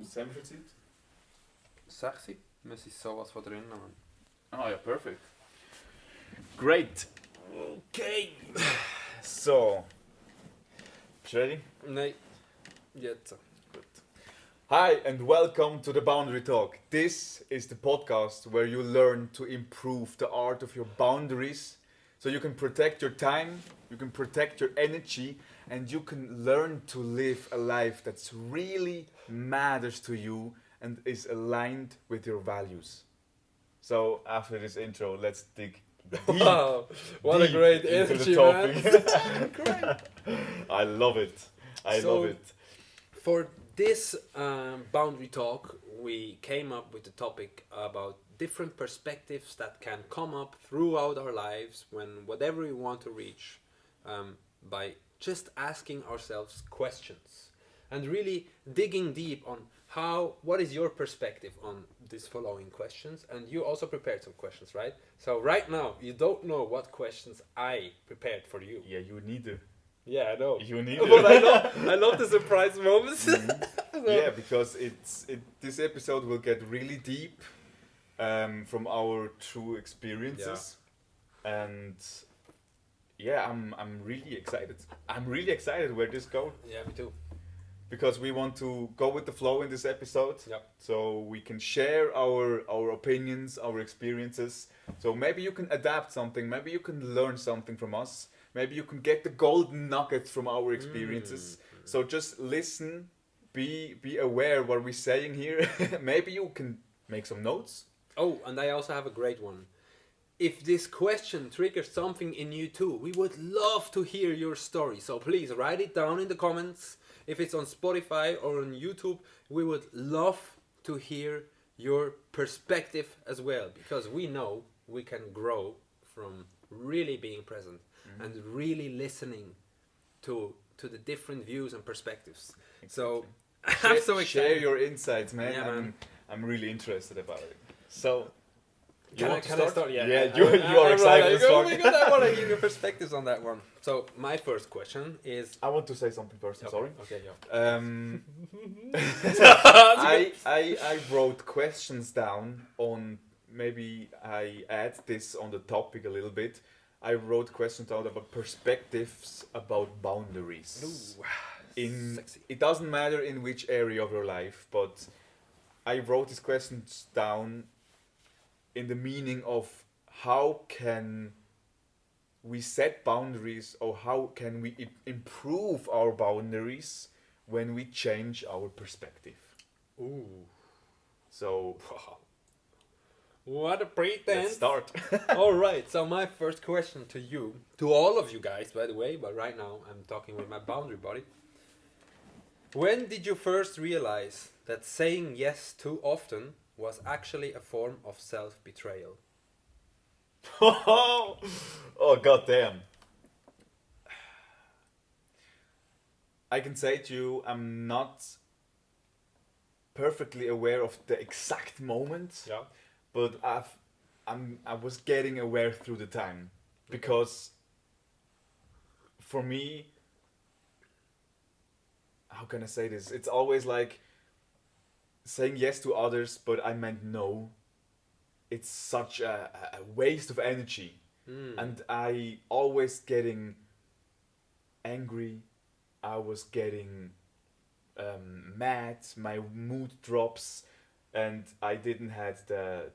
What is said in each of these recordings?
Zijn we verzit? Sexy. Wir sind sowas von drinnen, man. Ah ja, perfect. Great. Okay. So. Ready? Nein. Jetzt. Good. Hi and welcome to the Boundary Talk. This is the podcast where you learn to improve the art of your boundaries so you can protect your time, you can protect your energy, and you can learn to live a life that's really matters to you and is aligned with your values. So after this intro, let's dig deep. Wow, what a deep great into energy, the man. topic. Great. I love it. I So- love it. For this boundary talk, we came up with the topic about different perspectives that can come up throughout our lives when whatever we want to reach, by just asking ourselves questions and really digging deep on what is your perspective on these following questions. And you also prepared some questions, right? So right now you don't know what questions I prepared for you. Yeah, you need to. Yeah, I know. You need But to. I love the surprise moments. Yeah, because this episode will get really deep from our true experiences, and yeah, I'm really excited. I'm really excited where this goes Yeah, me too. because we want to go with the flow in this episode. Yep. So we can share our opinions, our experiences. So maybe you can adapt something. Maybe you can learn something from us. Maybe you can get the golden nuggets from our experiences. So just listen. Be aware what we're saying here. Maybe you can make some notes. Oh, and I also have a great one. If this question triggers something in you too, we would love to hear your story. So please write it down in the comments. If it's on Spotify or on YouTube, we would love to hear your perspective as well, because we know we can grow from really being present and really listening to the different views and perspectives. So I'm so excited. Share your insights, man. Yeah, man. I'm really interested about it. So, Can I start? Yeah, I- you I- are I'm excited like, as oh fuck. my god, I want to hear your perspectives on that one. So my first question is. I want to say something first. I'm sorry. Okay, yeah. I wrote questions down on. Maybe I add this on the topic a little bit. I wrote questions down about perspectives about boundaries. Ooh, sexy. It doesn't matter in which area of your life, but I wrote these questions down in the meaning of how can we set boundaries, or how can we improve our boundaries when we change our perspective. Ooh. So What a pretense. let's start. All right. So my first question to you, to all of you guys, by the way, but right now I'm talking with my boundary buddy. When did you first realize that saying yes too often was actually a form of self-betrayal? Oh goddamn! I can say to you, I'm not perfectly aware of the exact moment, Yeah. but I was getting aware through the time, because for me, how can I say this? It's always like saying yes to others, but I meant no. It's such a waste of energy. And I always getting angry. I was getting mad. My mood drops, and I didn't have the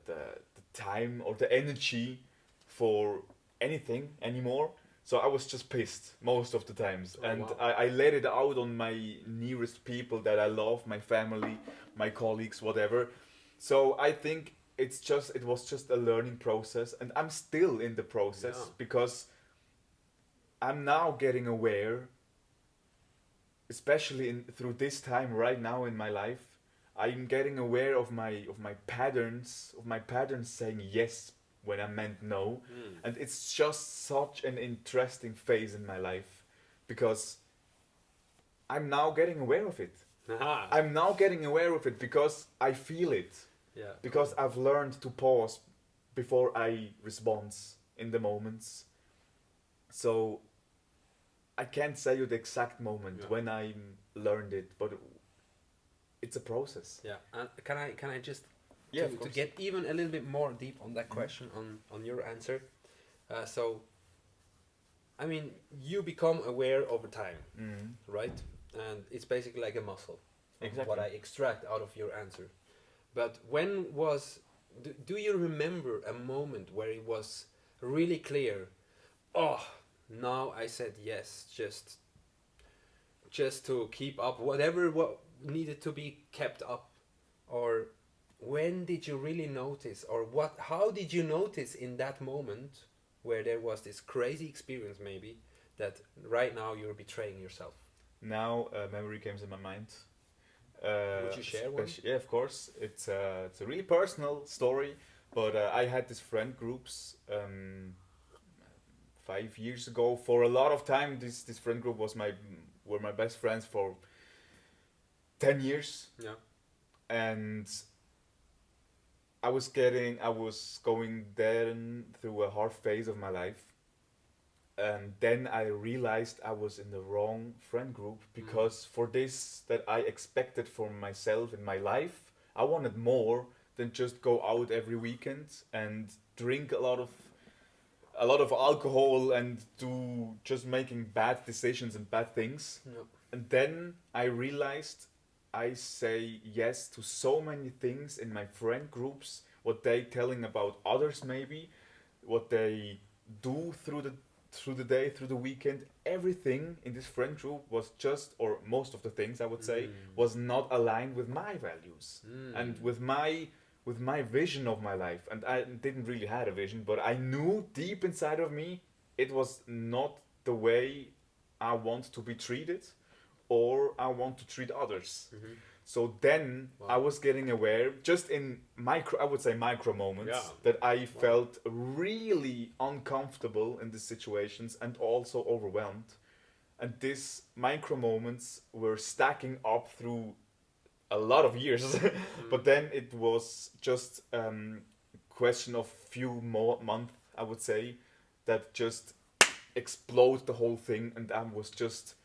time or the energy for anything anymore. So I was just pissed most of the times, Oh, and wow. I let it out on my nearest people that I love, my family, my colleagues, whatever. So I think it was just a learning process, and I'm still in the process, Yeah. because I'm now getting aware, especially through this time right now in my life. I'm getting aware of my patterns saying yes when I meant no, and it's just such an interesting phase in my life, because I'm now getting aware of it. Aha. I'm now getting aware of it because I feel it. Yeah. Because I've learned to pause before I respond in the moments. So I can't say you the exact moment when I learned it, but it's a process. Yeah, and can I just Yeah, to, of to course. get even a little bit more deep on that question on your answer. So I mean, you become aware over time, Mm. right? And it's basically like a muscle, from what Exactly. I extract out of your answer. But when was do you remember a moment where it was really clear? Oh, now I said yes, just to keep up whatever what needed to be kept up, or when did you really notice, or what? How did you notice in that moment where there was this crazy experience, maybe that right now you're betraying yourself? Now, a memory comes in my mind. Would you share one? Yeah, of course. It's a really personal story, but I had this friend groups 5 years ago. For a lot of time, this friend group were my best friends for 10 years, Yeah. and I was going then through a hard phase of my life, and then I realized I was in the wrong friend group because for this that I expected from myself in my life, I wanted more than just go out every weekend and drink a lot of alcohol and do just making bad decisions and bad things. Yeah. And then I realized I say yes to so many things in my friend groups, what they telling about others maybe, what they do through the day, through the weekend. Everything in this friend group was just, or most of the things I would say, was not aligned with my values and with my vision of my life. And I didn't really had a vision, but I knew deep inside of me it was not the way I want to be treated or I want to treat others. So then I Wow. was getting aware, just in micro, I would say micro moments, Yeah. that I Wow. felt really uncomfortable in these situations and also overwhelmed. And these micro moments were stacking up through a lot of years. But then it was just question of few more months, I would say, that just explode the whole thing, and I was just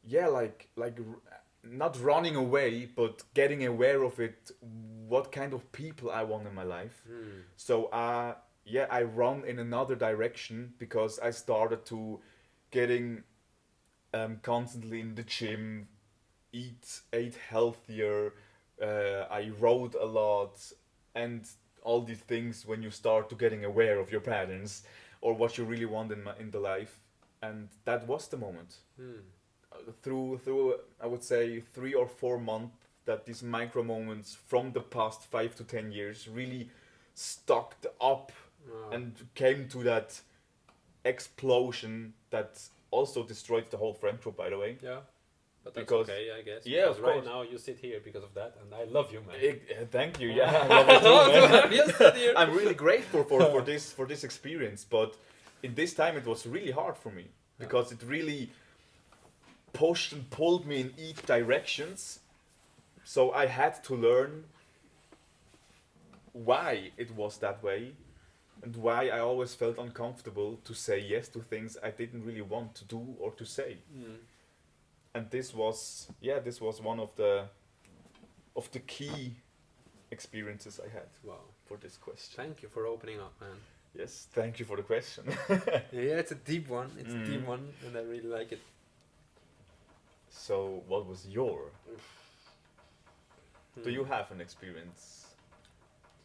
yeah, not running away, but getting aware of it. What kind of people I want in my life. So yeah, I run in another direction because I started to getting constantly in the gym, ate healthier. I rode a lot, and all these things when you start to getting aware of your patterns or what you really want in the life, and that was the moment through I would say 3 or 4 months that these micro moments from the past 5 to 10 years really stocked up Wow. and came to that explosion that also destroyed the whole friend group, by the way. Yeah. But that's Because okay, I guess. yeah, Because of right course. now you sit here because of that, and I love you, man. Thank you. Yeah, I love it too, man. You sit here. I'm really grateful for this experience, but in this time it was really hard for me because it really pushed and pulled me in each directions. So I had to learn why it was that way and why I always felt uncomfortable to say yes to things I didn't really want to do or to say. And this was one of the key experiences I had Wow. for this question. Thank you for opening up, man. Yes, thank you for the question. Yeah, it's a deep one. It's a deep one, and I really like it. So, what was your? Do you have an experience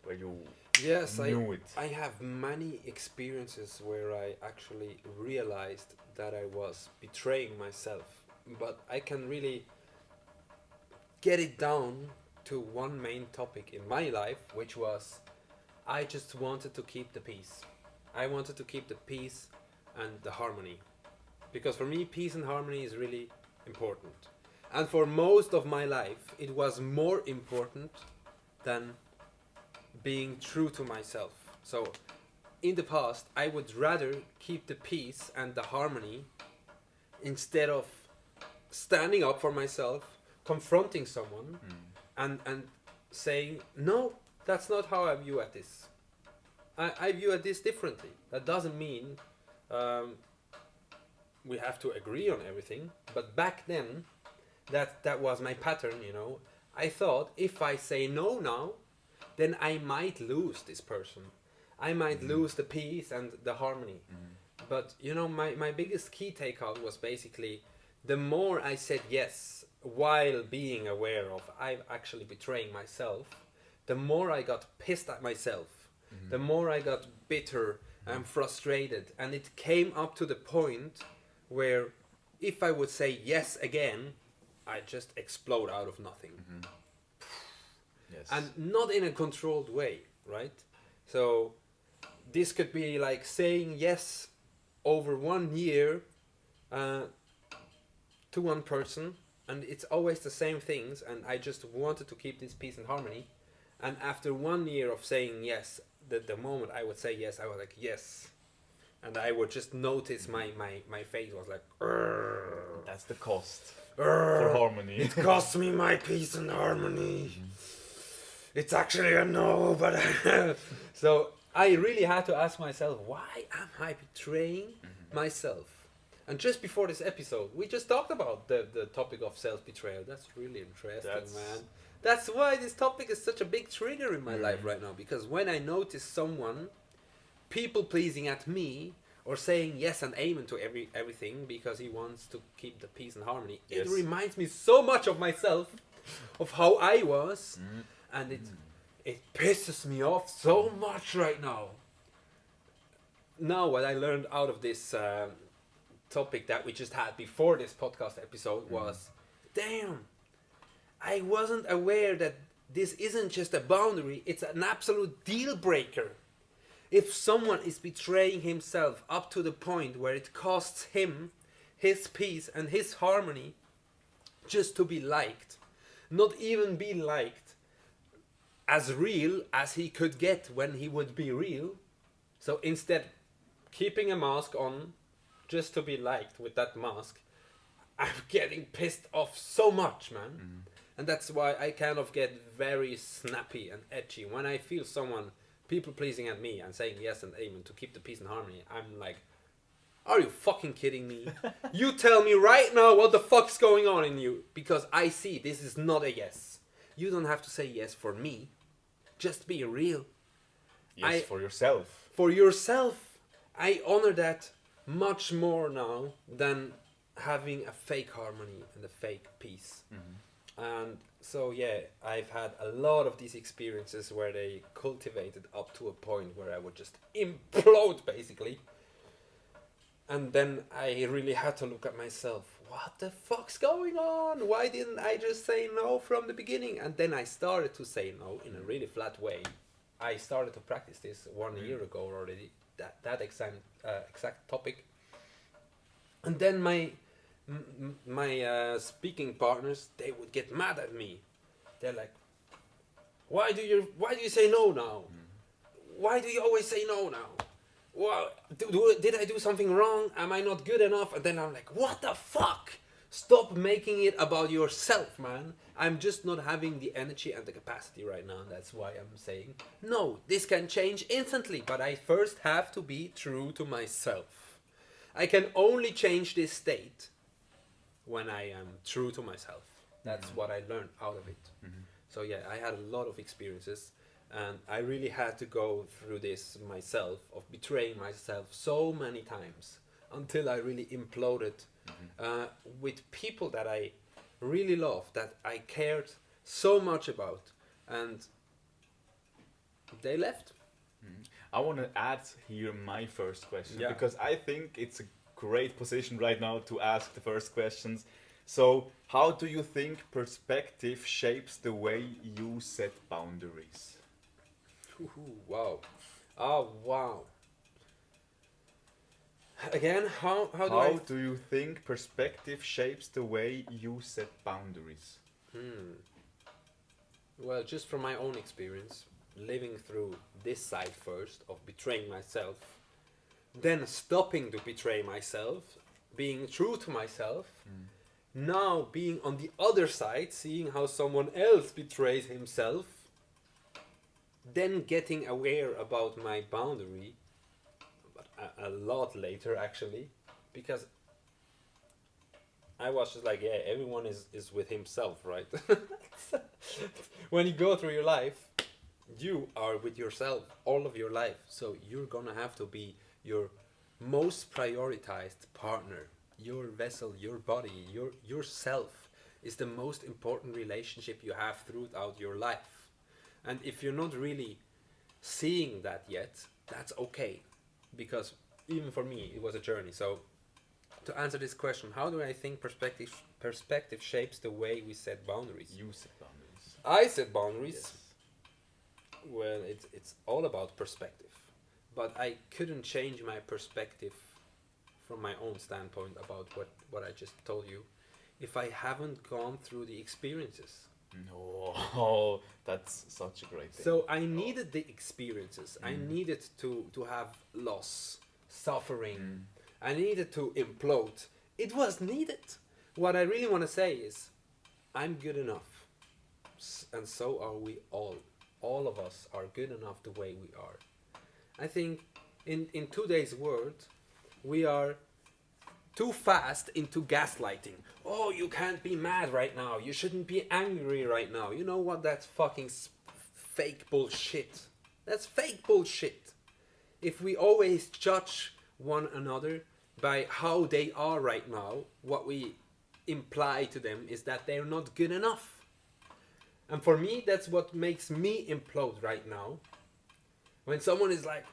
where you Yes, knew it? I have many experiences where I actually realized that I was betraying myself, but I can really get it down to one main topic in my life, which was I just wanted to keep the peace. I wanted to keep the peace and the harmony. Because for me, peace and harmony is really important. And for most of my life, it was more important than being true to myself. So, in the past, I would rather keep the peace and the harmony instead of standing up for myself, confronting someone, and saying, no, that's not how I view at this. I view at this differently. That doesn't mean we have to agree on everything, but back then, that was my pattern, you know. I thought if I say no now, then I might lose this person. I might lose the peace and the harmony. But you know, my biggest key takeout was basically the more I said yes while being aware of I'm actually betraying myself, the more I got pissed at myself, the more I got bitter and frustrated. And it came up to the point where if I would say yes again, I just explode out of nothing. Yes. And not in a controlled way, right? So this could be like saying yes over 1 year to one person, and it's always the same things, and I just wanted to keep this peace and harmony. And after 1 year of saying yes, the moment I would say yes, I was like yes, and I would just notice my face was like "Urgh, That's the cost urgh, for harmony. it cost me my peace and harmony. It's actually a no, but so I really had to ask myself, why am I betraying myself? And just before this episode, we just talked about the topic of self-betrayal. That's really interesting, man. That's why this topic is such a big trigger in my life right now. Because when I notice someone people-pleasing at me or saying yes and amen to everything because he wants to keep the peace and harmony, it reminds me so much of myself, of how I was. And it pisses me off so much right now. Now what I learned out of this topic that we just had before this podcast episode was, damn, I wasn't aware that this isn't just a boundary, it's an absolute deal breaker. If someone is betraying himself up to the point where it costs him his peace and his harmony just to be liked, not even be liked as real as he could get when he would be real. So instead, keeping a mask on just to be liked with that mask, I'm getting pissed off so much, man. And that's why I kind of get very snappy and edgy when I feel someone people pleasing at me and saying yes and amen to keep the peace and harmony. I'm like, are you fucking kidding me? You tell me right now what the fuck's going on in you, because I see this is not a yes. You don't have to say yes for me. Just be real. Yes, for yourself. For yourself. I honor that much more now than having a fake harmony and a fake peace. And so yeah, I've had a lot of these experiences where they cultivated up to a point where I would just implode basically. And then I really had to look at myself. What the fuck's going on? Why didn't I just say no from the beginning? And then I started to say no in a really flat way. I started to practice this 1 year ago already. That exact topic. And then my speaking partners, they would get mad at me. They're like, why do you say no now? Why do you always say no now? Well, did I do something wrong? Am I not good enough? And then I'm like, what the fuck? Stop making it about yourself, man. I'm just not having the energy and the capacity right now. That's why I'm saying, no, this can change instantly. But I first have to be true to myself. I can only change this state when I am true to myself. That's what I learned out of it. So yeah, I had a lot of experiences. And I really had to go through this myself, of betraying myself so many times until I really imploded with people that I really loved, that I cared so much about, and they left. I want to add here my first question, because I think it's a great position right now to ask the first questions. So, how do you think perspective shapes the way you set boundaries? Wow. Oh, wow. Again, how do you think perspective shapes the way you set boundaries? Well, just from my own experience, living through this side first of betraying myself, then stopping to betray myself, being true to myself, now being on the other side, seeing how someone else betrays himself, then getting aware about my boundary, but a lot later actually, because I was just like, yeah, everyone is with himself, right? When you go through your life, you are with yourself all of your life. So you're gonna have to be your most prioritized partner. Your vessel, your body, yourself is the most important relationship you have throughout your life. And if you're not really seeing that yet, that's okay. Because even for me, it was a journey. So to answer this question, how do I think perspective shapes the way we set boundaries? You set boundaries. I set boundaries. Yes. Well, it's all about perspective, but I couldn't change my perspective from my own standpoint about what I just told you if I haven't gone through the experiences. No, that's such a great thing. So I needed the experiences. I needed to have loss, suffering. I needed to implode. It was needed. What I really want to say is, I'm good enough, and so are we all. All of us are good enough the way we are. I think in today's world, we are too fast into gaslighting. Oh, you can't be mad right now. You shouldn't be angry right now. You know what? That's fucking fake bullshit. That's fake bullshit. If we always judge one another by how they are right now, what we imply to them is that they're not good enough. And for me, that's what makes me implode right now. When someone is like,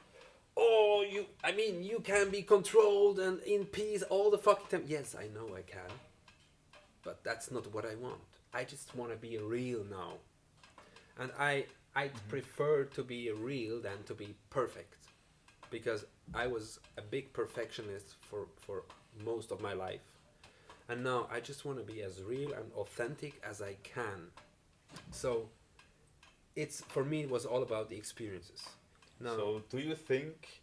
oh, you can be controlled and in peace all the fucking time. Yes, I know I can. But that's not what I want. I just want to be real now. And I'd prefer to be real than to be perfect. Because I was a big perfectionist for most of my life. And now I just want to be as real and authentic as I can. So for me it was all about the experiences. Now, so do you think,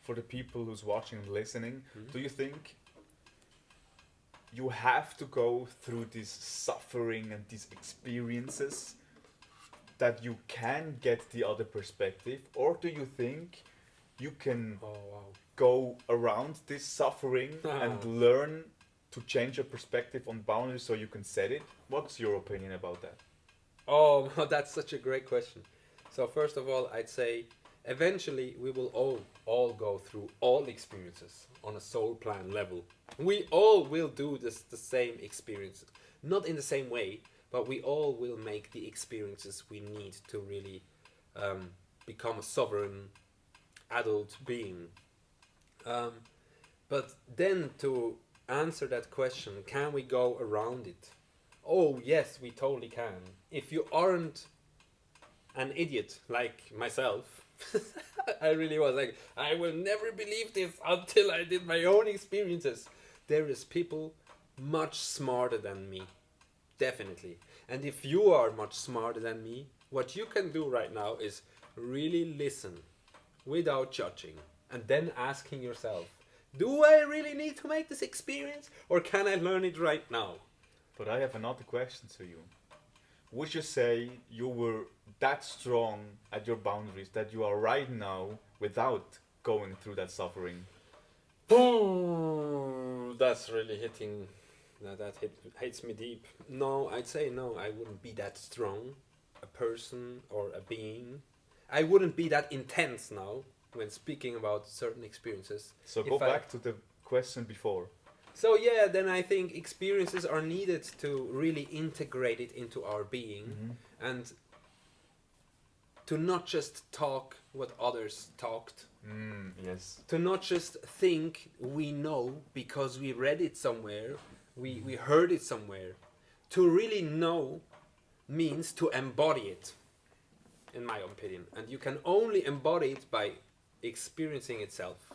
for the people who's watching and listening, do you think you have to go through this suffering and these experiences that you can get the other perspective, or do you think you can go around this suffering and learn to change your perspective on boundaries so you can set it? What's your opinion about that? Oh, that's such a great question. So first of all, I'd say eventually we will all go through all experiences on a soul plan level. We all will do the same experiences. Not in the same way, but we all will make the experiences we need to really become a sovereign adult being. But then to answer that question, can we go around it? Oh, yes, we totally can. If you aren't an idiot like myself, I really was like, I will never believe this until I did my own experiences. There is people much smarter than me, definitely. And if you are much smarter than me, what you can do right now is really listen without judging and then asking yourself, do I really need to make this experience or can I learn it right now? But I have another question to you. Would you say you were that strong at your boundaries that you are right now without going through that suffering? Oh, that's really hitting. Hits me deep. No, I'd say no. I wouldn't be that strong, a person or a being. I wouldn't be that intense now when speaking about certain experiences. So go back to the question before. So yeah, then I think experiences are needed to really integrate it into our being and to not just talk what others talked. Yes. To not just think we know because we read it somewhere, we heard it somewhere. To really know means to embody it, in my opinion. And you can only embody it by experiencing itself.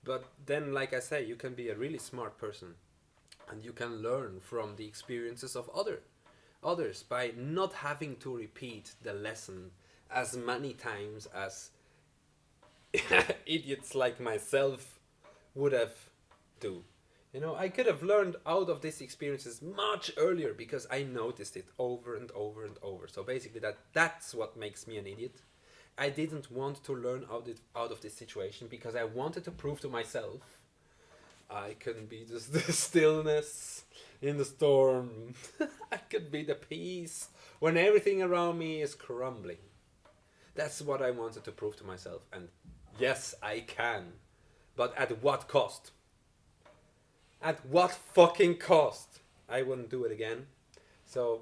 But then, like I say, you can be a really smart person and you can learn from the experiences of others by not having to repeat the lesson as many times as idiots like myself would have do. You know, I could have learned out of these experiences much earlier because I noticed it over and over and over. So basically that's what makes me an idiot. I didn't want to learn out of this situation because I wanted to prove to myself I can be the stillness in the storm. I could be the peace when everything around me is crumbling. That's what I wanted to prove to myself. And yes, I can. But at what cost? At what fucking cost? I wouldn't do it again. So,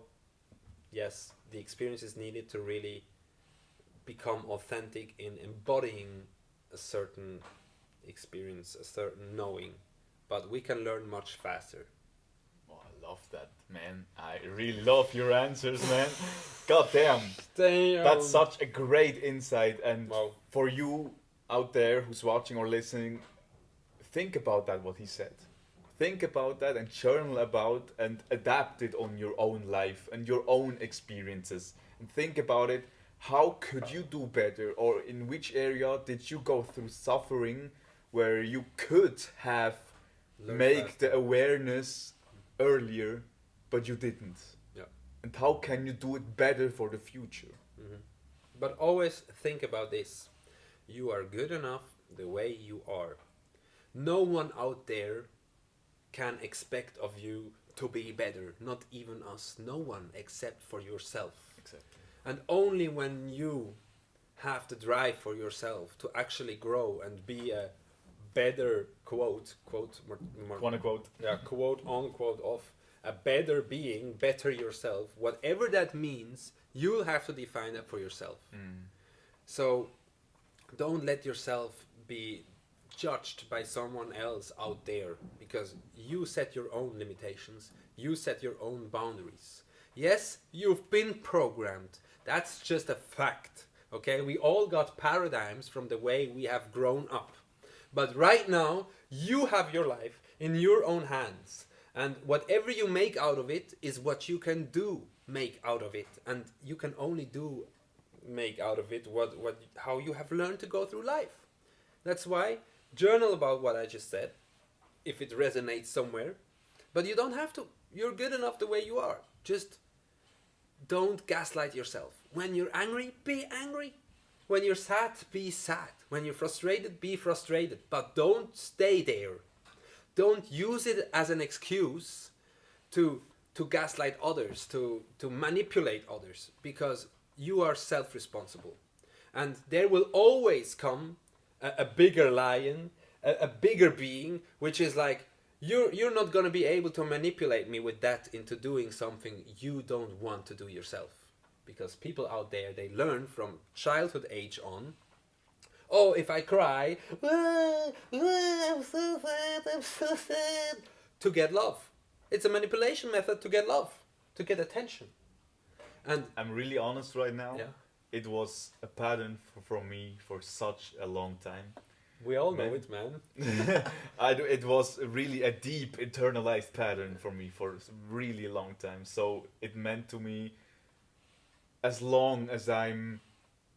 yes, the experience is needed to really become authentic in embodying a certain experience, a certain knowing. But we can learn much faster. Oh, I love that, man. I really love your answers, man. God damn. Damn. That's such a great insight. And Wow. for you out there who's watching or listening, think about that, what he said. Think about that and journal about and adapt it on your own life and your own experiences. And think about it. How could you do better? Or in which area did you go through suffering where you could have Learn make faster. the awareness earlier, but you didn't? Yeah. And how can you do it better for the future? Mm-hmm. But always think about this. You are good enough the way you are. No one out there can expect of you to be better. Not even us. No one except for yourself. Exactly. And only when you have the drive for yourself to actually grow and be a better quote Quote. yeah, quote unquote of a better being, better yourself, whatever that means, you'll have to define that for yourself. So don't let yourself be judged by someone else out there, because you set your own limitations, you set your own boundaries. Yes, you've been programmed. That's just a fact. Okay, we all got paradigms from the way we have grown up. But right now, you have your life in your own hands. And whatever you make out of it is what you can do make out of it. And you can only do make out of it how you have learned to go through life. That's why journal about what I just said, if it resonates somewhere. But you don't have to. You're good enough the way you are. Just don't gaslight yourself. When you're angry, be angry. When you're sad, be sad. When you're frustrated, be frustrated. But don't stay there. Don't use it as an excuse to gaslight others, to manipulate others, because you are self-responsible. And there will always come a bigger lion, a bigger being, which is like, you're not going to be able to manipulate me with that into doing something you don't want to do yourself. Because people out there, they learn from childhood age on, oh, if I cry, I'm so sad, to get love. It's a manipulation method to get love, to get attention. And I'm really honest right now. yeah, It was a pattern for me for such a long time. we all know Man. it, man. It was really a deep internalized pattern for me for a really long time. So it meant to me, as long as I'm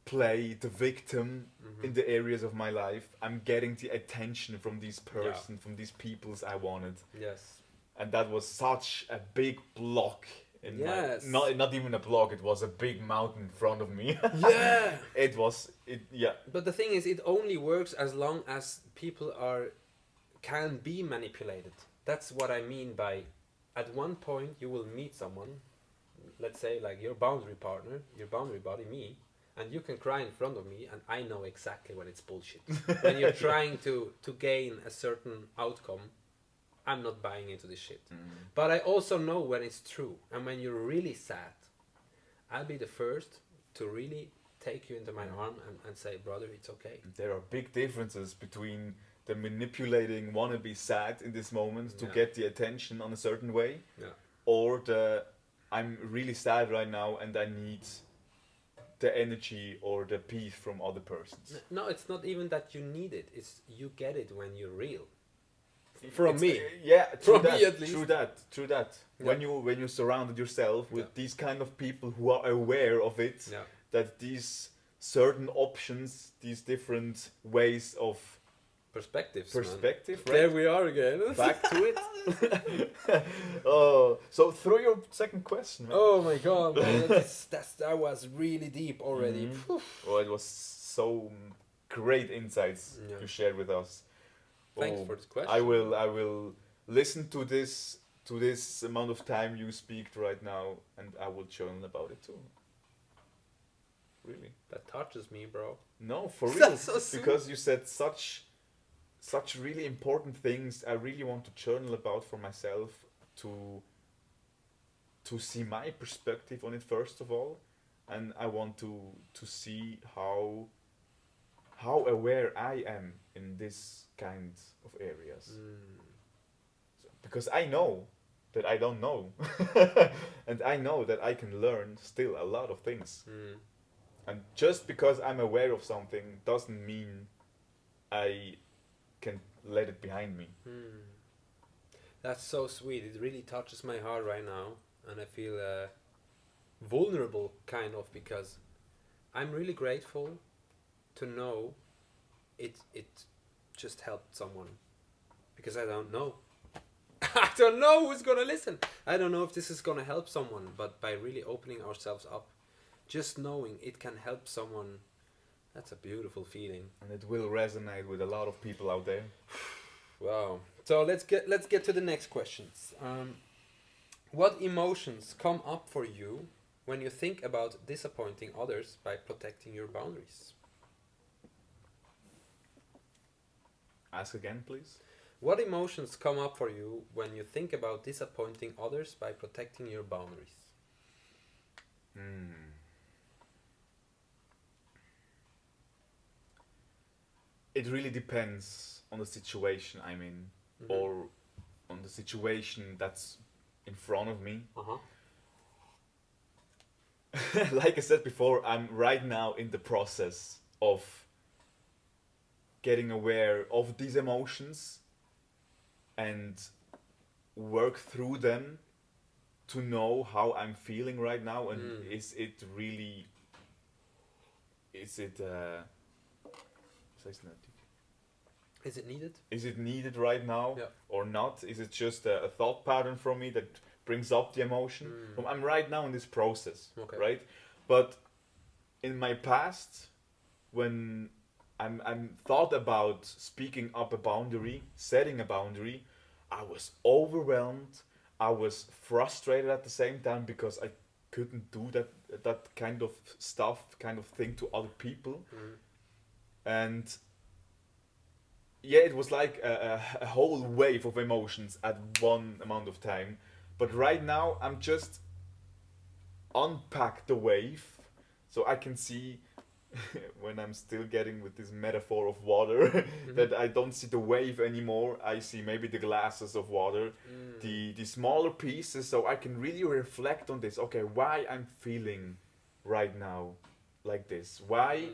play the victim in the areas of my life, I'm getting the attention from these person, from these peoples I wanted. Yes. And that was such a big block in Yes. my, not even a block, it was a big mountain in front of me. Yeah. Yeah. But the thing is, it only works as long as people can be manipulated. That's what I mean by, at one point you will meet someone, let's say like your boundary partner, your boundary buddy, me, and you can cry in front of me and I know exactly when it's bullshit. When you're trying to gain a certain outcome, I'm not buying into this shit. But I also know when it's true. And when you're really sad, I'll be the first to really take you into my arm and say, brother, it's okay. There are big differences between the manipulating wanna be sad in this moment to Yeah. get the attention on a certain way, Yeah. or the I'm really sad right now and I need the energy or the peace from other persons. No, it's not even that you need it. It's you get it when you're real. From It's, me. Yeah, true From that, me at least. True that. Yeah. When you surrounded yourself with Yeah. these kind of people who are aware of it, Yeah. that these certain options, these different ways of Perspectives. perspective, Man. There right? we are again. Back to it. Oh, so through your second question, man. Oh my god, man. That was really deep already. Mhm. Oh, it was so great insights Yeah. you shared with us. Thanks Oh, for this question. I will listen to this amount of time you speak right now, and I will journal about it too. Really? That touches me, bro. No, for real. That's so sweet. Because you said such really important things. I really want to journal about for myself to see my perspective on it first of all, and I want to see how aware I am in this kind of areas. So, because I know that I don't know, and I know that I can learn still a lot of things. Mm. And just because I'm aware of something doesn't mean I can let it behind me. That's so sweet. It really touches my heart right now, and I feel vulnerable, kind of, because I'm really grateful to know it just helped someone, because I don't know. I don't know who's gonna listen. I don't know if this is gonna help someone, but by really opening ourselves up, just knowing it can help someone, that's a beautiful feeling. And it will resonate with a lot of people out there. Wow. So let's get to the next questions. What emotions come up for you when you think about disappointing others by protecting your boundaries? Ask again, please. What emotions come up for you when you think about disappointing others by protecting your boundaries? It really depends on the situation I'm in, or on the situation that's in front of me. Like I said before, I'm right now in the process of getting aware of these emotions and work through them to know how I'm feeling right now, and is it Is it needed? is it needed right now, Yeah. or not? Is it just a thought pattern from me that brings up the emotion? I'm right now in this process, Okay. right? But in my past, when I'm thought about speaking up a boundary, setting a boundary, I was overwhelmed. I was frustrated at the same time because I couldn't do that kind of stuff, kind of thing to other people, and yeah, it was like a whole wave of emotions at one amount of time. But right now, I'm just unpack the wave, so I can see when I'm still getting with this metaphor of water that I don't see the wave anymore. I see maybe the glasses of water, the smaller pieces, so I can really reflect on this. Okay, why I'm feeling right now like this? Why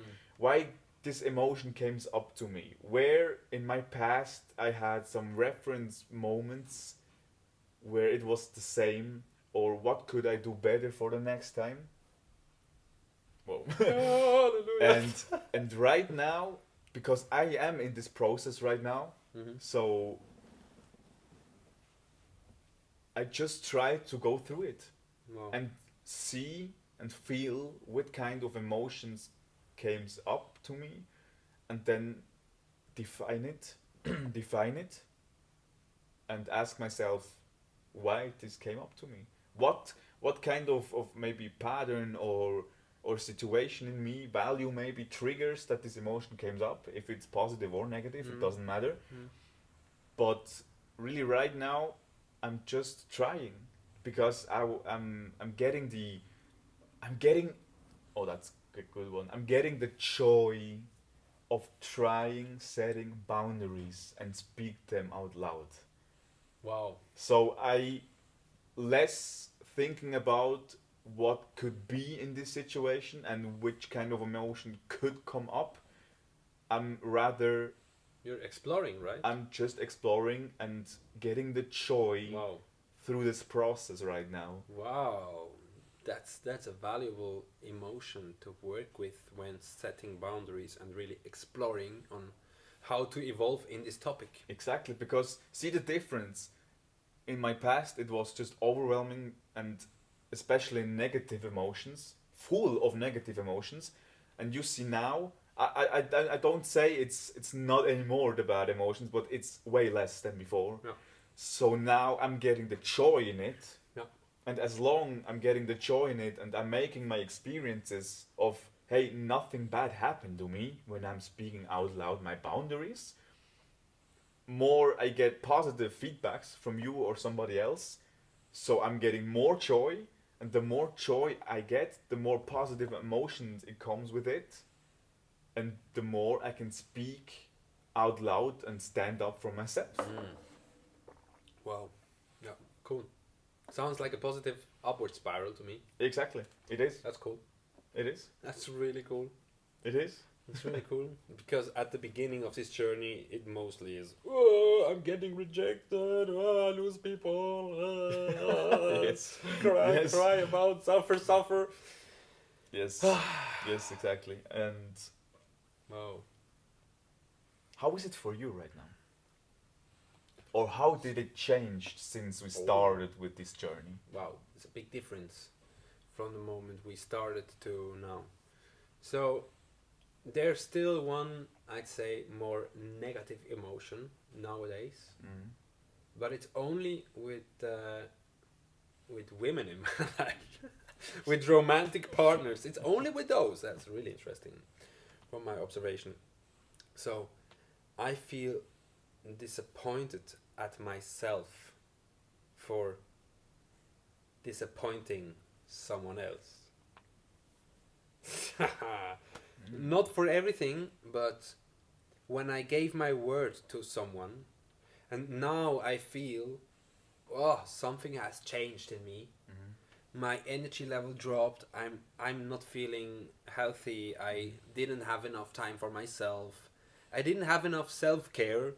this emotion came up to me? Where in my past I had some reference moments where it was the same, or what could I do better for the next time? Whoa. and right now, because I am in this process right now, so I just try to go through it. Wow. And see and feel what kind of emotions came up to me, and then define it define it, and ask myself why this came up to me. What kind of maybe pattern or situation in me, value maybe, triggers that this emotion comes up. If it's positive or negative, it doesn't matter. But really right now I'm just trying, because I'm getting, oh, that's a good one. I'm getting the joy of trying setting boundaries and speak them out loud. Wow. So I less thinking about what could be in this situation and which kind of emotion could come up. I'm rather, You're exploring, right? I'm just exploring and getting the joy Wow. through this process right now. Wow. That's a valuable emotion to work with when setting boundaries and really exploring on how to evolve in this topic. Exactly, because see the difference. In my past, it was just overwhelming, and especially negative emotions, full of negative emotions. And you see now, I don't say it's not anymore the bad emotions, but it's way less than before. Yeah. So now I'm getting the joy in it. Yeah. And as long I'm getting the joy in it and I'm making my experiences of, hey, nothing bad happened to me when I'm speaking out loud my boundaries, more I get positive feedbacks from you or somebody else. So I'm getting more joy, and the more joy I get, the more positive emotions it comes with it, and the more I can speak out loud and stand up for myself. Wow. Yeah. Cool. Sounds like a positive upward spiral to me. Exactly. It is. That's cool. It is. That's really cool. It is. It's really cool because at the beginning of this journey, it mostly is, oh, I'm getting rejected, oh, I lose people, Yes. cry, Yes. cry about, suffer. Yes. Yes, exactly. And Wow. how is it for you right now? Or how did it change since we started with this journey? Wow, it's a big difference from the moment we started to now. So there's still one, I'd say, more negative emotion nowadays, but it's only with women in my life, with romantic partners. It's only with those. That's really interesting from my observation. So I feel disappointed at myself for disappointing someone else. Not for everything, but when I gave my word to someone, and now I feel, oh, something has changed in me. My energy level dropped. I'm not feeling healthy. I didn't have enough time for myself. I didn't have enough self-care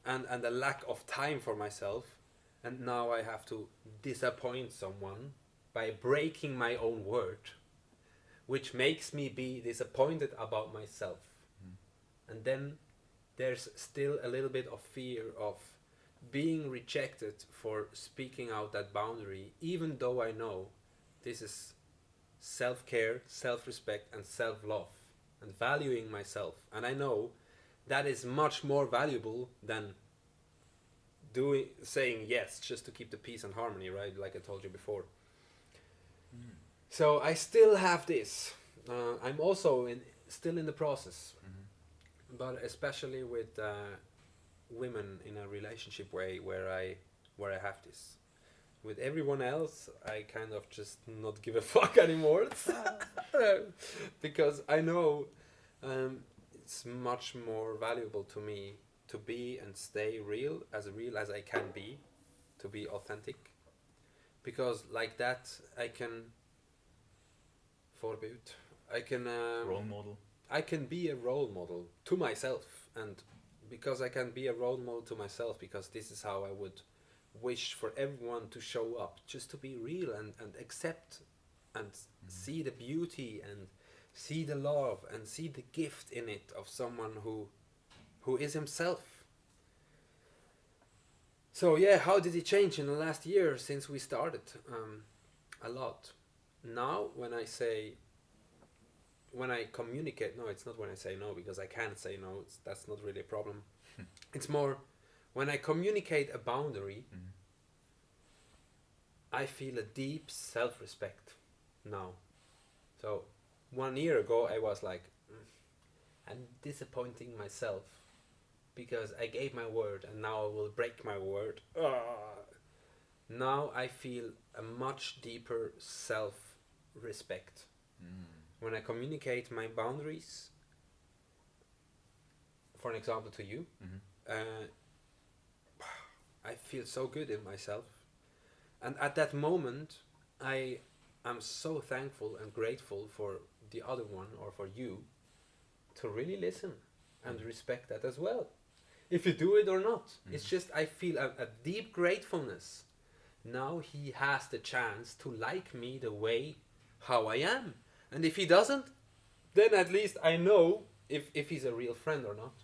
and a lack of time for myself. And now I have to disappoint someone by breaking my own word, which makes me be disappointed about myself. And then there's still a little bit of fear of being rejected for speaking out that boundary, even though I know this is self-care, self-respect and self-love and valuing myself. And I know that is much more valuable than saying yes just to keep the peace and harmony, right? Like I told you before. So I still have this. I'm also still in the process, but especially with women in a relationship way where I have this. With everyone else, I kind of just not give a fuck anymore, because I know it's much more valuable to me to be and stay real as I can be, to be authentic, because like that I can Role model. I can be a role model to myself, and because I can be a role model to myself, because this is how I would wish for everyone to show up, just to be real and accept and see the beauty and see the love and see the gift in it of someone who is himself. So yeah, how did it change in the last year since we started? A lot. Now when I communicate, no, it's not when I say no, because I can't say no, that's not really a problem. It's more when I communicate a boundary, I feel a deep self-respect now. So 1 year ago I was like, I'm disappointing myself because I gave my word and now I will break my word. Now I feel a much deeper self-respect. When I communicate my boundaries, for an example to you, I feel so good in myself. And at that moment, I am so thankful and grateful for the other one or for you to really listen and respect that as well. If you do it or not. It's just I feel a deep gratefulness. Now he has the chance to like me the way how I am. And if he doesn't, then at least I know if he's a real friend or not.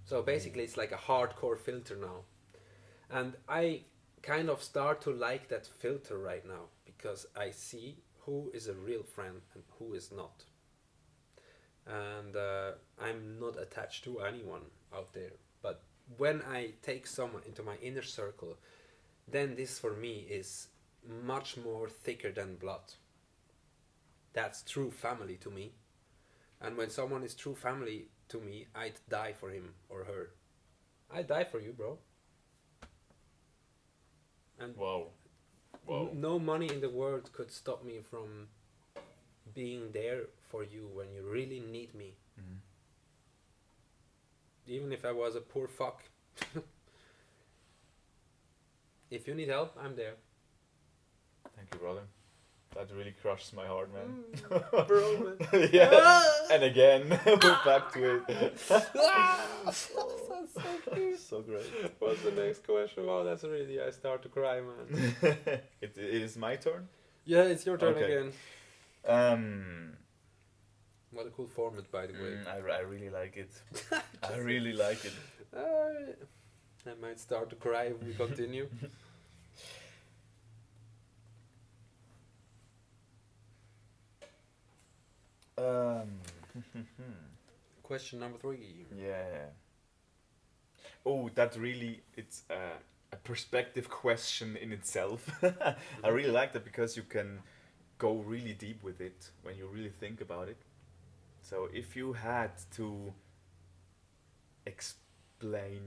So basically it's like a hardcore filter now. And I kind of start to like that filter right now, because I see who is a real friend and who is not. and I'm not attached to anyone out there. But when I take someone into my inner circle, then this for me is much more thicker than blood. That's true family to me. And when someone is true family to me, I'd die for him or her. I'd die for you, bro. And Wow. Wow. no money in the world could stop me from being there for you when you really need me. Mhm. Even if I was a poor fuck. If you need help, I'm there. Thank you, brother. That really crushes my heart, man. Bro, man. Yeah. And again, we're back to it. That's so cute. So great. What's the next question? Wow, that's really, I start to cry, man. It is my turn. Yeah, it's your turn Okay. again. Um, What a cool format, by the way. I really like it. I really like it. I might start to cry if we continue. Um, Question number 3. yeah. Oh, that really, it's a perspective question in itself. I really like that because you can go really deep with it when you really think about it. So if you had to explain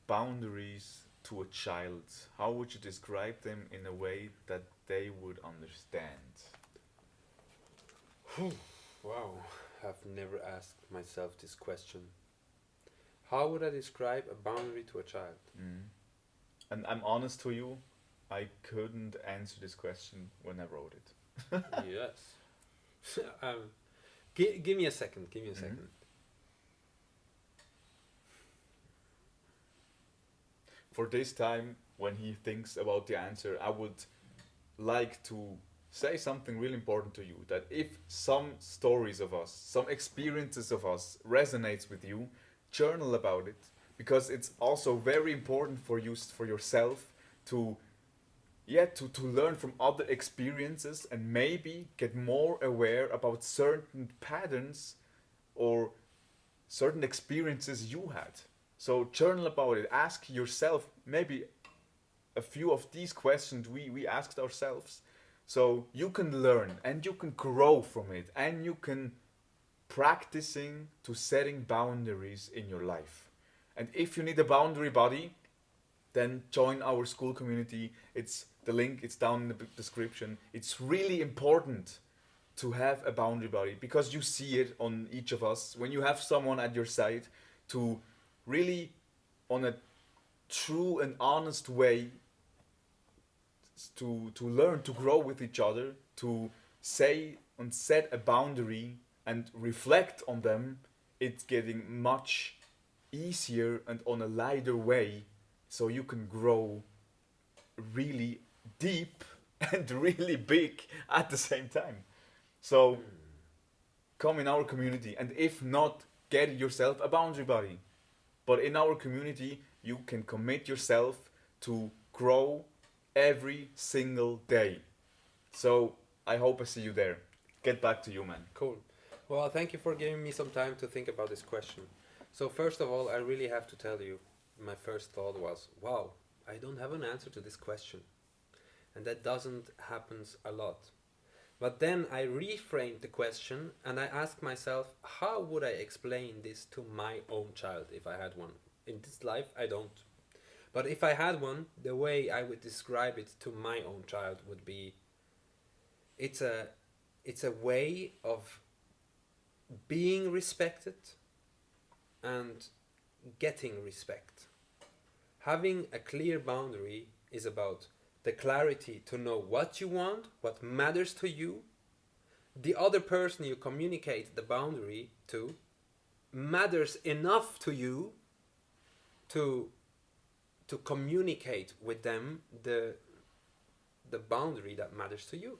boundaries to a child, how would you describe them in a way that they would understand? Wow, I've never asked myself this question. How would I describe a boundary to a child? And I'm honest to you, I couldn't answer this question when I wrote it. Yes. Give me a second. Give me a second. For this time, when he thinks about the answer, I would like to say something really important to you. That if some stories of us, some experiences of us resonates with you, journal about it, because it's also very important for you, for yourself, to to learn from other experiences and maybe get more aware about certain patterns or certain experiences you had. So journal about it. Ask yourself maybe a few of these questions we asked ourselves. So you can learn and you can grow from it and you can practicing to setting boundaries in your life. And if you need a boundary buddy, then join our school community. It's the link, it's down in the description. It's really important to have a boundary buddy because you see it on each of us when you have someone at your side to really on a true and honest way to learn to grow with each other, to say and set a boundary and reflect on them. It's getting much easier and on a lighter way, so you can grow really deep and really big at the same time. So come in our community, and if not, get yourself a boundary buddy. But in our community, you can commit yourself to grow every single day. So I hope I see you there. Get back to you, man. Cool. Well, thank you for giving me some time to think about this question. So first of all, I really have to tell you, my first thought was, wow, I don't have an answer to this question. And that doesn't happen a lot. But then I reframed the question and I asked myself, how would I explain this to my own child if I had one? In this life, I don't. But if I had one, the way I would describe it to my own child would be, it's a way of being respected and getting respect. Having a clear boundary is about the clarity to know what you want, what matters to you. The other person you communicate the boundary to matters enough to you to communicate with them the boundary that matters to you.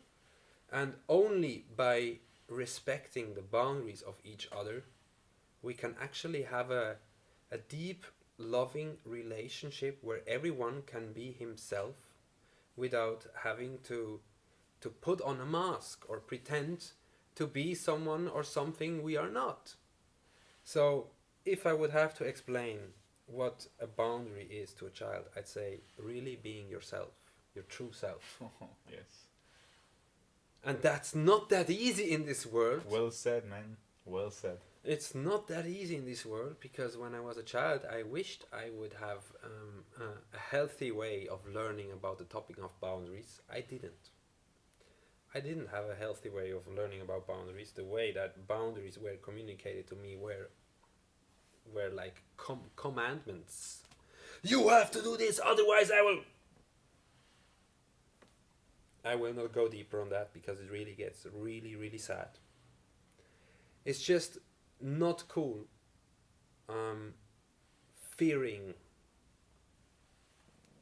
And only by respecting the boundaries of each other, we can actually have a deep, loving relationship where everyone can be himself without having to put on a mask or pretend to be someone or something we are not. So, if I would have to explain what a boundary is to a child, I'd say really being yourself, your true self. Yes. And that's not that easy in this world. Well said, man. Well said. It's not that easy in this world because when I was a child, I wished I would have a healthy way of learning about the topic of boundaries. I didn't. I didn't have a healthy way of learning about boundaries. The way that boundaries were communicated to me were like commandments. You have to do this, otherwise I will not go deeper on that because it really gets really, really sad. It's just not cool fearing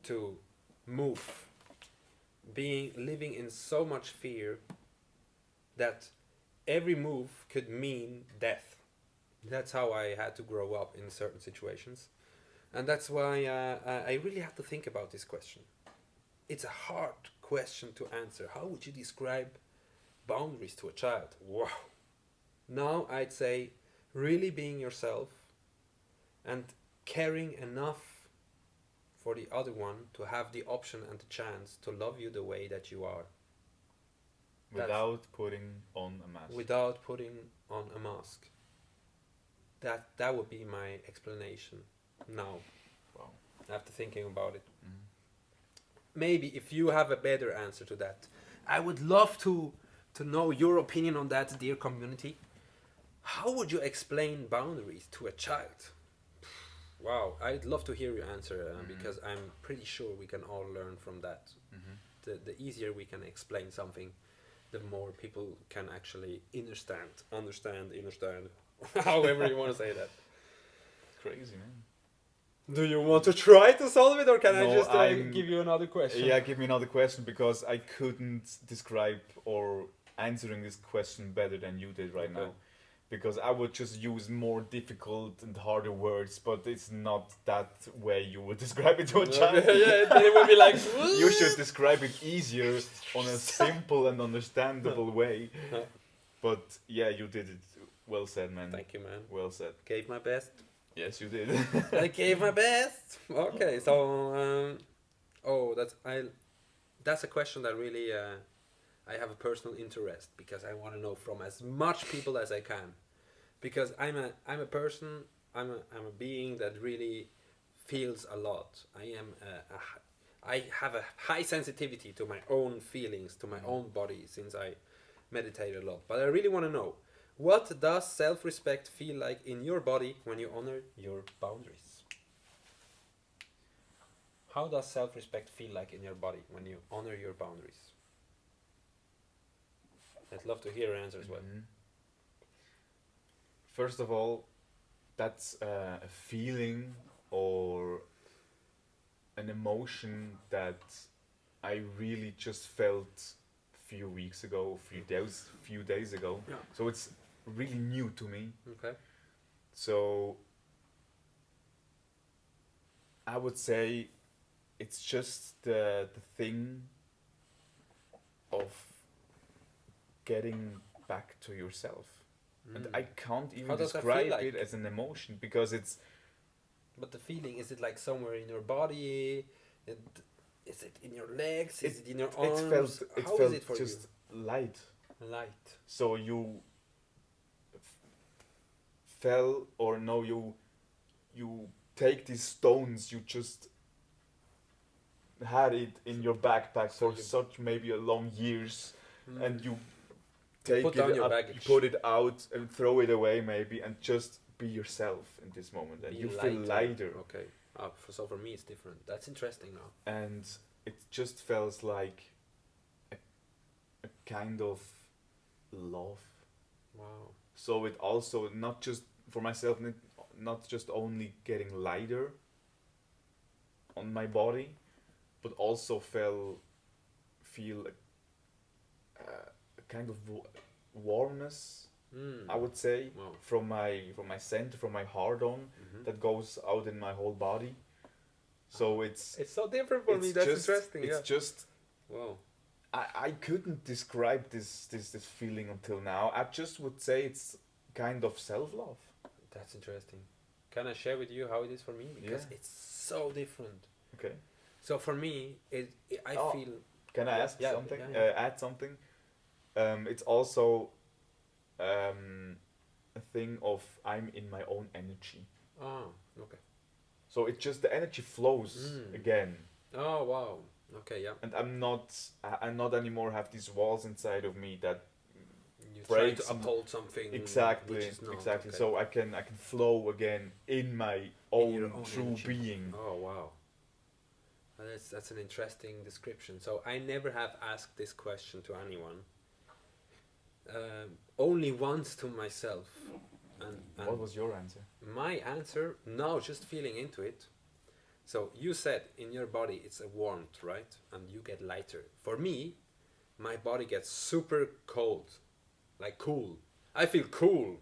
to move, living in so much fear that every move could mean death. That's how I had to grow up in certain situations, and that's why I really have to think about this question. It's a hard question to answer. How would you describe boundaries to a child? Wow. Now I'd say really being yourself and caring enough for the other one to have the option and the chance to love you the way that you are. Without putting on a mask. Without putting on a mask. That would be my explanation now. Wow. After thinking about it. Mm. Maybe if you have a better answer to that, I would love to know your opinion on that, dear community. How would you explain boundaries to a child? Wow, I'd love to hear your answer because I'm pretty sure we can all learn from that. Mm-hmm. The easier we can explain something, the more people can actually understand, however you want to say that. Crazy, man. Do you want to try to solve it, or can I No, just give you another question? Yeah, give me another question because I couldn't describe or answering this question better than you did right now. Because I would just use more difficult and harder words, but it's not that way you would describe it to a child. Yeah, then it would be like... You should describe it easier on a simple and understandable way. But yeah, you did it. Well said, man. Thank you, man. Well said. Gave my best. Yes, you did. I gave my best. Okay, so that's a question that really I have a personal interest because I want to know from as much people as I can, because I'm a person, I'm a being that really feels a lot. I have a high sensitivity to my own feelings, to my own body, since I meditate a lot. But I really want to know, what does self-respect feel like in your body when you honor your boundaries? How does self-respect feel like in your body when you honor your boundaries? I'd love to hear your answer as well. Mm-hmm. First of all, that's a feeling or an emotion that I really just felt few weeks ago, few days ago. Yeah. So it's really new to me. Okay. So I would say it's just the thing of getting back to yourself. And I can't even describe it as an emotion because it's... But the feeling, is it like somewhere in your body? Is it in your legs? Is it in your arms? It How felt is it for just light. Light. So you fell, or no, you take these stones, you just had it in your backpack for such maybe a long years, and you take put it down your up, baggage. put it out and throw it away maybe, and just be yourself in this moment, and you feel lighter. Okay. So for me it's different. That's interesting now. And it just feels like a kind of love. Wow. So it also, not just for myself, not just only getting lighter on my body, but also feel a kind of warmness, I would say, from my center, from my heart on, that goes out in my whole body. So it's so different for me. That's interesting. It's just, wow. I couldn't describe this feeling until now. I just would say it's kind of self-love. That's interesting. Can I share with you how it is for me? Because it's so different. Okay. So for me, I feel. Can I ask something? Add something? It's also a thing of I'm in my own energy. Oh, okay. So it's just the energy flows again. Oh wow. Okay, yeah. And I'm not anymore have these walls inside of me that You try breaks to uphold something. exactly, Which is not, exactly. okay. So I can flow again in my Your own own true energy. being. Oh wow. That's an interesting description. So I never have asked this question to anyone. Only once to myself. And What was your answer? my answer now, just feeling into it. So you said in your body it's a warmth, right? And you get lighter. For me, my body gets super cold, like cool. I feel cooled.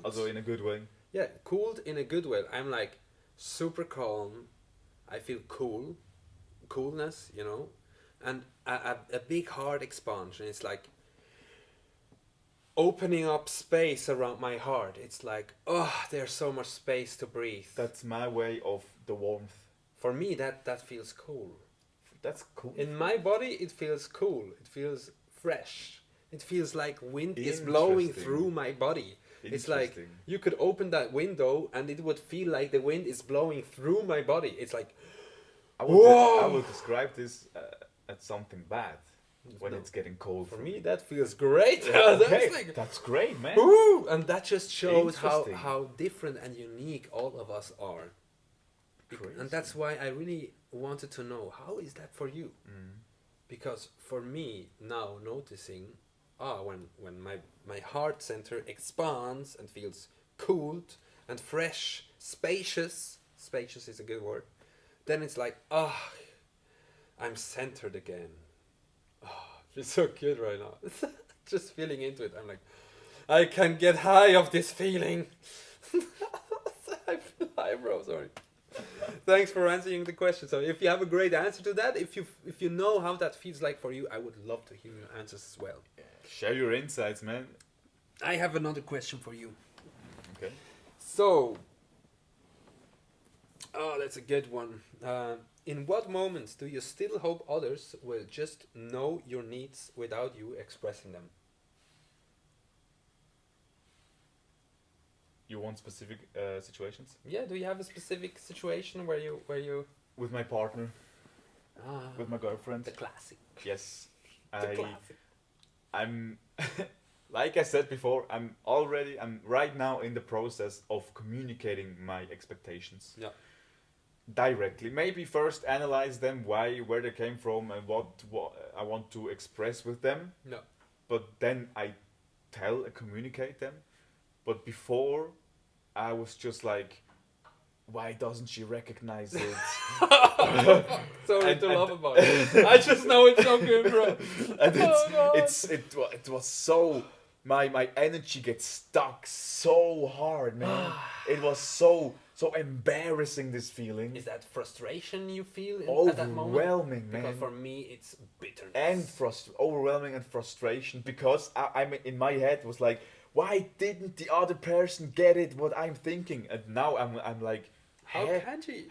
Also in a good way. Yeah, cooled in a good way. I'm like super calm. I feel coolness, you know, and a big heart expansion. It's like opening up space around my heart. It's like, oh, there's so much space to breathe. That's my way of the warmth. For me, that feels cool. That's cool. In my body, it feels cool. It feels fresh. It feels like wind is blowing through my body. It's like you could open that window and it would feel like the wind is blowing through my body. It's like, I would describe this as something bad when it's getting cold. For me, that feels great. Okay. That's great, man. Woo! And that just shows Interesting. how different and unique all of us are. Crazy. And that's why I really wanted to know, how is that for you? Because for me, now noticing, when my heart center expands and feels cooled and fresh, spacious is a good word, then it's like, I'm centered again. Feels so good right now. Just feeling into it. I'm like, I can get high of this feeling. I feel high, bro, sorry. Thanks for answering the question. So if you have a great answer to that, if you know how that feels like for you, I would love to hear your answers as well. Share your insights, man. I have another question for you. Okay. So, that's a good one. In what moments do you still hope others will just know your needs without you expressing them? You want specific situations? Yeah, do you have a specific situation where you With my partner, with my girlfriend. the classic. Yes. The classic. I'm like I said before, I'm right now in the process of communicating my expectations. Yeah. Directly. Maybe first analyze them, where they came from and what I want to express with them. No. But then I communicate them. But before I was just like, why doesn't she recognize it? Sorry to laugh about it. I just know it's so good, bro. And it was so my energy gets stuck so hard, man. It was so embarrassing, this feeling. Is that frustration you feel at that moment? Overwhelming, man. Because for me, it's bitterness. And overwhelming and frustration, because I'm in my head was like, why didn't the other person get it what I'm thinking? And now I'm like, how can she?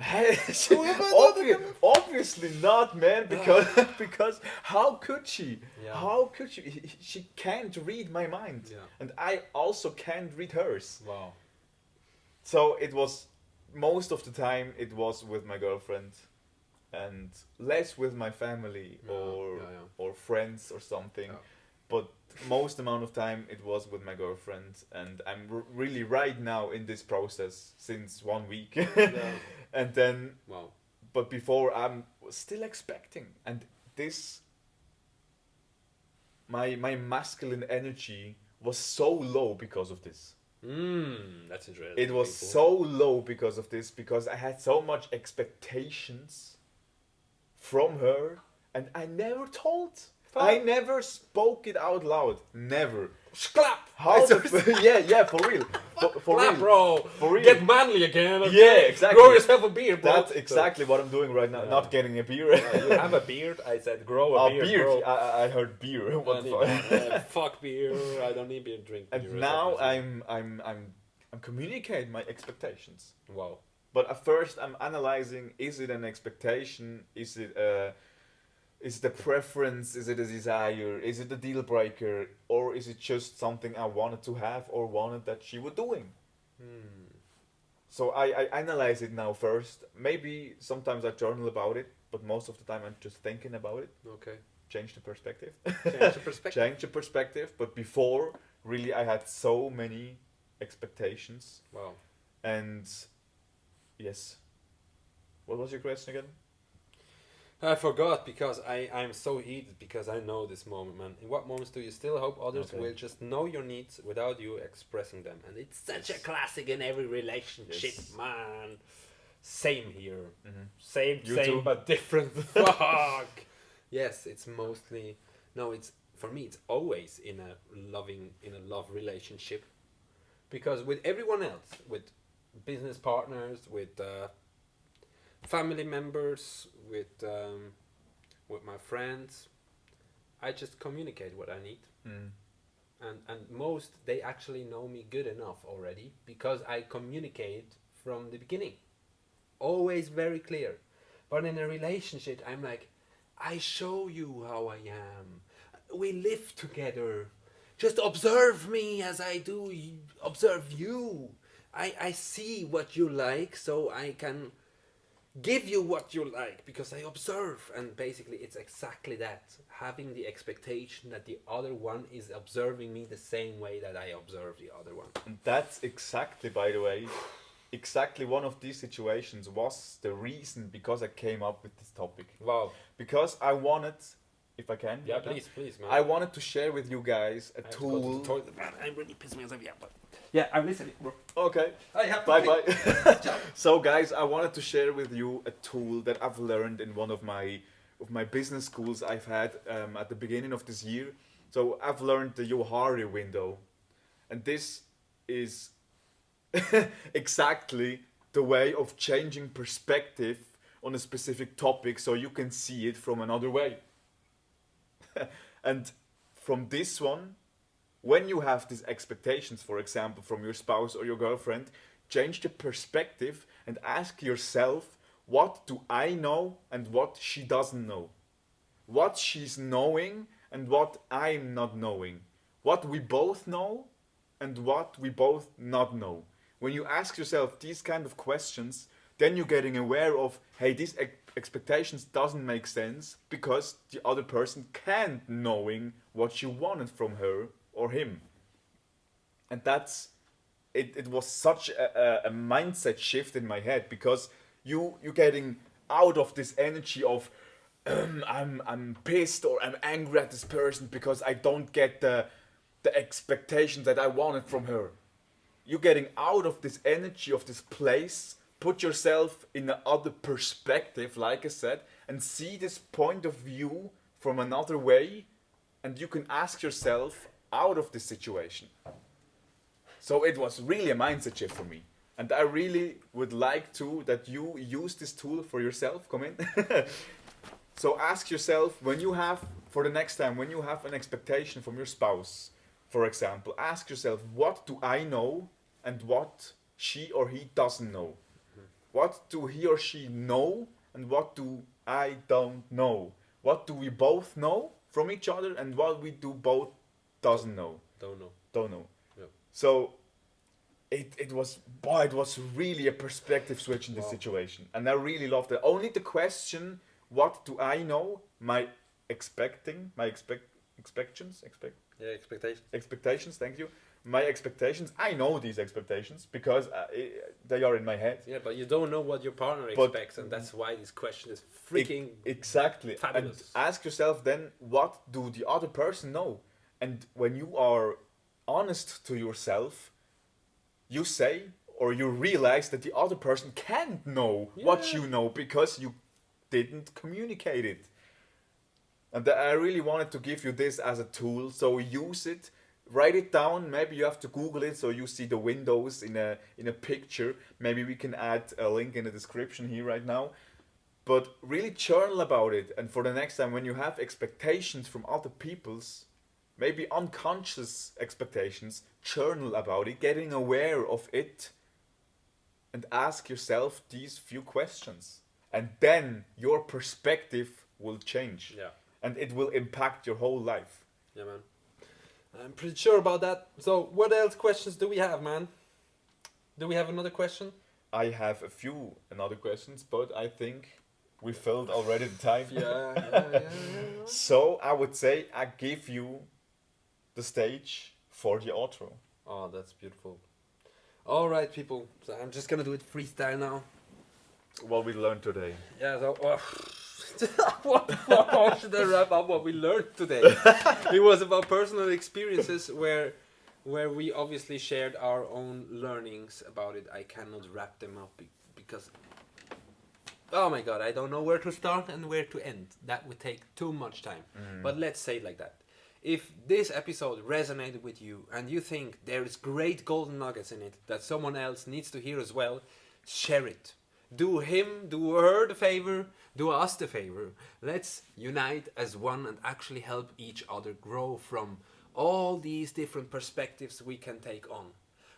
Obviously not, man. Because how could she? Yeah. How could she? She can't read my mind, and I also can't read hers. Wow. So it was most of the time it was with my girlfriend, and less with my family or friends or something. Yeah. But most amount of time it was with my girlfriend, and I'm really right now in this process since 1 week. And then but before I'm still expecting, and this my masculine energy was so low because of this. That's interesting. It was so low because of this, because I had so much expectations from her, and I never told. I never spoke it out loud. Never. Clap! Yeah, for real. For Clap, real. bro. For real. Get manly again. Okay? Yeah, exactly. Grow yourself a beard, bro. That's exactly what I'm doing right now. Yeah. Not getting a beer. You have a beard? I said grow a beard, bro. I heard beer. What the fuck? Fuck beer. I don't need beer. Drink beer. And now I'm communicate my expectations. Wow. But at first, I'm analyzing: is it an expectation? Is it a preference? Is it a desire? Is it a deal breaker? Or is it just something I wanted to have or wanted that she was doing? Hmm. So I analyze it now first. Maybe sometimes I journal about it, but most of the time I'm just thinking about it. Okay. Change the perspective. Change the perspective. Change the perspective. But before, really, I had so many expectations. Wow. And yes. What was your question again? I forgot because I'm so heated because I know this moment, man. In what moments do you still hope others Okay. will just know your needs without you expressing them? And it's such a classic in every relationship, Yes. man. Same here. Mm-hmm. Same, You same, too? but different. Fuck. Yes, it's mostly no. It's for me. It's always in a love relationship, because with everyone else, with business partners, with family members, with my friends, I just communicate what I need, Mm. and most they actually know me good enough already because I communicate from the beginning, always very clear. But in a relationship, I'm like, I show you how I am. We live together. Just observe me as I do. Observe you. I see what you like, so I can give you what you like because I observe. And basically, it's exactly that. Having the expectation that the other one is observing me the same way that I observe the other one. And that's exactly, by the way, exactly one of these situations was the reason because I came up with this topic. Wow. Because I wanted, if I can, Yeah, right now, please, man. I wanted to share with you guys a I have to go to the tool. toilet, man. I'm really pissing myself. Yeah, but yeah, I'm listening, bro. Okay, I have to bye pee. bye. So, guys, I wanted to share with you a tool that I've learned in one of my business schools I've had at the beginning of this year. So, I've learned the Johari window, and this is exactly the way of changing perspective on a specific topic so you can see it from another way. And from this one, when you have these expectations, for example, from your spouse or your girlfriend, change the perspective and ask yourself, what do I know and what she doesn't know? What she's knowing and what I'm not knowing? What we both know and what we both not know? When you ask yourself these kind of questions, then you're getting aware of, hey, these expectations doesn't make sense because the other person can't knowing what you wanted from her or him. And that's it was such a mindset shift in my head because you're getting out of this energy of I'm pissed or I'm angry at this person because I don't get the expectations that I wanted from her. You're getting out of this energy of this place, put yourself in another perspective, like I said, and see this point of view from another way, and you can ask yourself out of this situation. So it was really a mindset shift for me. And I really would like to that you use this tool for yourself. Come in. So ask yourself when you have, for the next time, when you have an expectation from your spouse, for example, ask yourself, what do I know and what she or he doesn't know? What do he or she know and what do I don't know? What do we both know from each other and what we do both doesn't know? Don't know. Don't know. Yep. So it was really a perspective switch in this Wow. situation, and I really loved it. Only the question, what do I know? Yeah, expectations. Expectations. Thank you. My expectations. I know these expectations because they are in my head. Yeah, but you don't know what your partner But- expects, and that's why this question is freaking Exactly. fabulous. And ask yourself then, what do the other person know? And when you are honest to yourself, you say or you realize that the other person can't know what Yeah. you know because you didn't communicate it. And I really wanted to give you this as a tool, so use it, write it down. Maybe you have to Google it so you see the windows in a picture. Maybe we can add a link in the description here right now. But really journal about it, and for the next time when you have expectations from other people's, maybe unconscious expectations, journal about it, getting aware of it, and ask yourself these few questions. And then your perspective will change. Yeah. And it will impact your whole life. Yeah, man. I'm pretty sure about that. So, what else questions do we have, man? Do we have another question? I have a few another questions, but I think we filled already the time. Yeah. So I would say I give you the stage for the outro. Oh, that's beautiful. All right, people. So I'm just gonna do it freestyle now. What we learned today. Yeah. So, what the fuck? How should I wrap up what we learned today? It was about personal experiences where we obviously shared our own learnings about it. I cannot wrap them up because, oh my god, I don't know where to start and where to end. That would take too much time. But let's say it like that. If this episode resonated with you and you think there is great golden nuggets in it that someone else needs to hear as well, share it. Do him, do her the favor, do us the favor. Let's unite as one and actually help each other grow from all these different perspectives we can take on.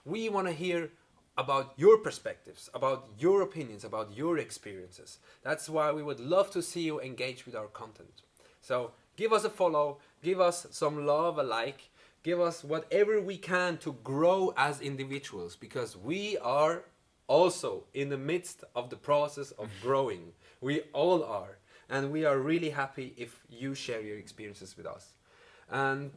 We want to hear about your perspectives, about your opinions, about your experiences. That's why we would love to see you engage with our content. So give us a follow, give us some love, a like, give us whatever we can to grow as individuals, because we are also in the midst of the process of growing. We all are. And we are really happy if you share your experiences with us. And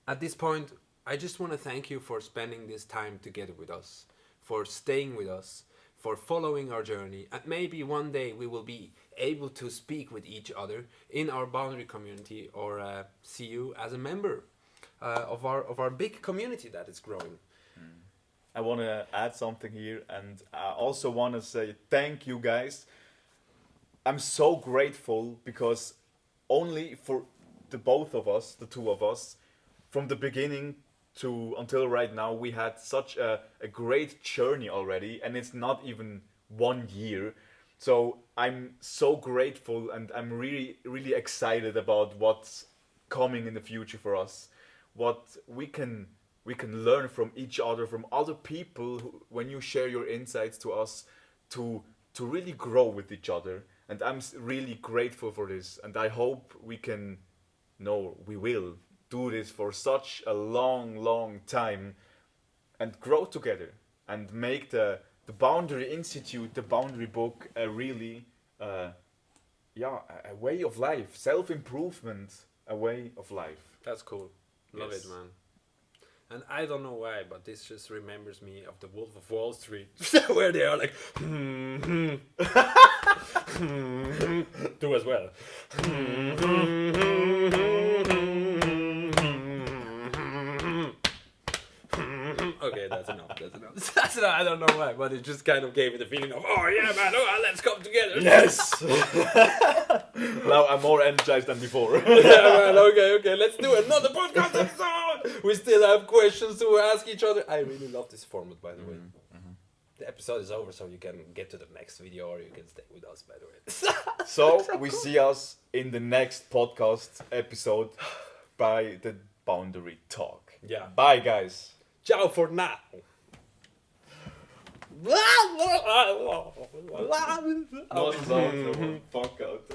at this point, I just want to thank you for spending this time together with us, for staying with us, for following our journey. And maybe one day we will be able to speak with each other in our boundary community, or see you as a member of our big community that is growing. I want to add something here, and I also want to say thank you guys. I'm so grateful because only for the both of us, the two of us, from the beginning to until right now, we had such a great journey already, and it's not even 1 year. So I'm so grateful, and I'm really, really excited about what's coming in the future for us. What we can learn from each other, from other people, when you share your insights to us, to really grow with each other. And I'm really grateful for this, and I hope we will do this for such a long time, and grow together, and make the Boundary Institute, the Boundary Book, a really a way of life, self-improvement, a way of life. That's cool. Love Yes. it, man. And I don't know why, but this just remembers me of the Wolf of Wall Street, where they are like, do as well. Okay, that's enough. That's enough. I don't know why, but it just kind of gave me the feeling of, oh yeah, man, let's come together. Yes! Now I'm more energized than before. Yeah, man, okay, let's do another podcast episode. We still have questions to ask each other. I really love this format, by the way. The episode is over, so you can get to the next video, or you can stay with us, by the way. So we see us in the next podcast episode by the Boundary Talk. Yeah. Bye, guys. Ciao for now. Not fuck out.